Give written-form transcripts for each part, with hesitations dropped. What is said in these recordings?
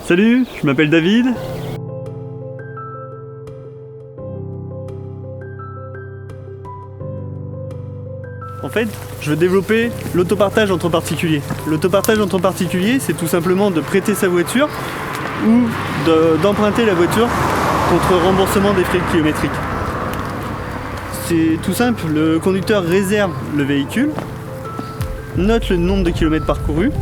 Salut, je m'appelle David. En fait, je veux développer l'autopartage entre particuliers. L'autopartage entre particuliers, c'est tout simplement de prêter sa voiture ou d'emprunter la voiture contre remboursement des frais kilométriques. C'est tout simple, le conducteur réserve le véhicule, note le nombre de kilomètres parcourus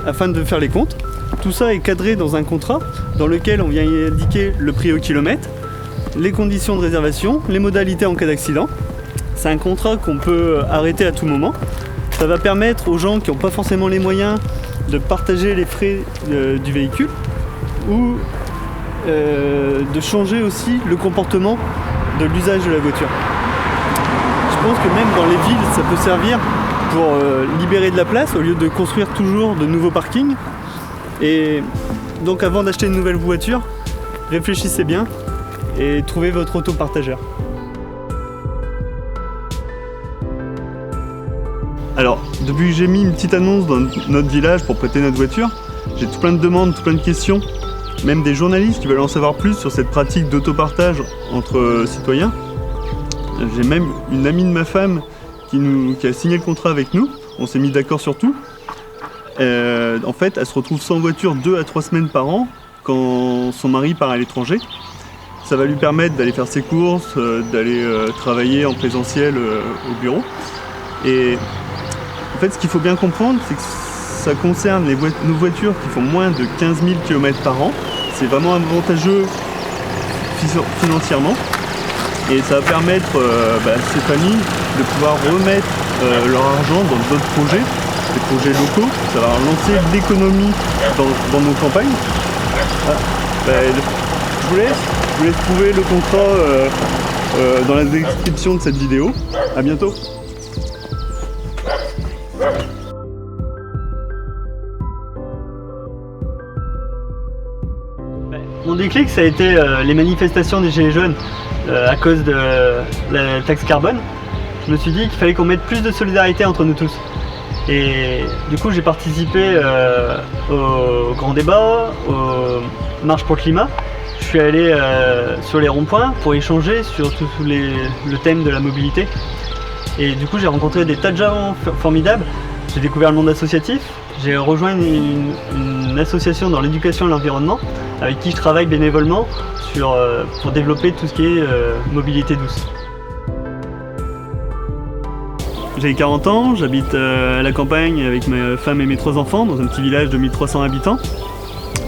afin de faire les comptes. Tout ça est cadré dans un contrat dans lequel on vient indiquer le prix au kilomètre, les conditions de réservation, les modalités en cas d'accident. C'est un contrat qu'on peut arrêter à tout moment. Ça va permettre aux gens qui n'ont pas forcément les moyens de partager les frais du véhicule ou de changer aussi le comportement de l'usage de la voiture. Je pense que même dans les villes, ça peut servir pour libérer de la place au lieu de construire toujours de nouveaux parkings. Et donc avant d'acheter une nouvelle voiture, réfléchissez bien et trouvez votre autopartageur. Alors, depuis que j'ai mis une petite annonce dans notre village pour prêter notre voiture, j'ai tout plein de demandes, tout plein de questions, même des journalistes qui veulent en savoir plus sur cette pratique d'autopartage entre citoyens. J'ai même une amie de ma femme qui a signé le contrat avec nous, on s'est mis d'accord sur tout. En fait, elle se retrouve sans voiture 2 à 3 semaines par an quand son mari part à l'étranger. Ça va lui permettre d'aller faire ses courses, d'aller travailler en présentiel au bureau. Et en fait, ce qu'il faut bien comprendre, c'est que ça concerne nos voitures qui font moins de 15 000 km par an. C'est vraiment avantageux financièrement. Et ça va permettre à ces familles de pouvoir remettre leur argent dans d'autres projets, des projets locaux. Ça va lancer l'économie dans nos campagnes. Je vous laisse trouver le contrat dans la description de cette vidéo. À bientôt. Mon déclic, ça a été les manifestations des Gilets jaunes à cause de la taxe carbone. Je me suis dit qu'il fallait qu'on mette plus de solidarité entre nous tous. Et du coup, j'ai participé au grand débat, aux marches pour le climat. Je suis allé sur les ronds-points pour échanger sur tout le thème de la mobilité. Et du coup, j'ai rencontré des tas de gens formidables. J'ai découvert le monde associatif. J'ai rejoint une association dans l'éducation et l'environnement avec qui je travaille bénévolement pour développer tout ce qui est mobilité douce. J'ai 40 ans, j'habite à la campagne avec ma femme et mes 3 enfants dans un petit village de 1300 habitants.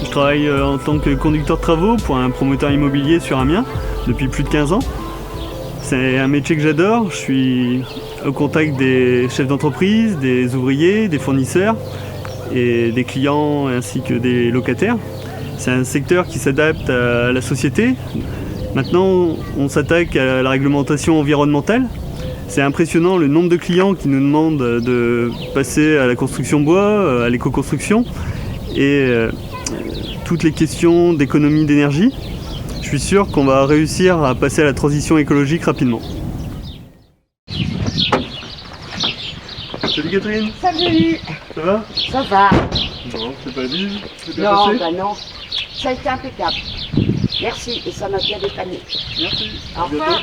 Je travaille en tant que conducteur de travaux pour un promoteur immobilier sur Amiens depuis plus de 15 ans. C'est un métier que j'adore, je suis au contact des chefs d'entreprise, des ouvriers, des fournisseurs et des clients ainsi que des locataires. C'est un secteur qui s'adapte à la société. Maintenant, on s'attaque à la réglementation environnementale. C'est impressionnant le nombre de clients qui nous demandent de passer à la construction bois, à l'éco-construction et toutes les questions d'économie d'énergie. Je suis sûr qu'on va réussir à passer à la transition écologique rapidement. Salut Catherine. Salut. Ça va? Ça va. Bon, c'est pas dit. C'est bien Non, passé? bah non. Ça a été impeccable. Merci et ça m'a bien dépanné. Merci. Au À bientôt. revoir.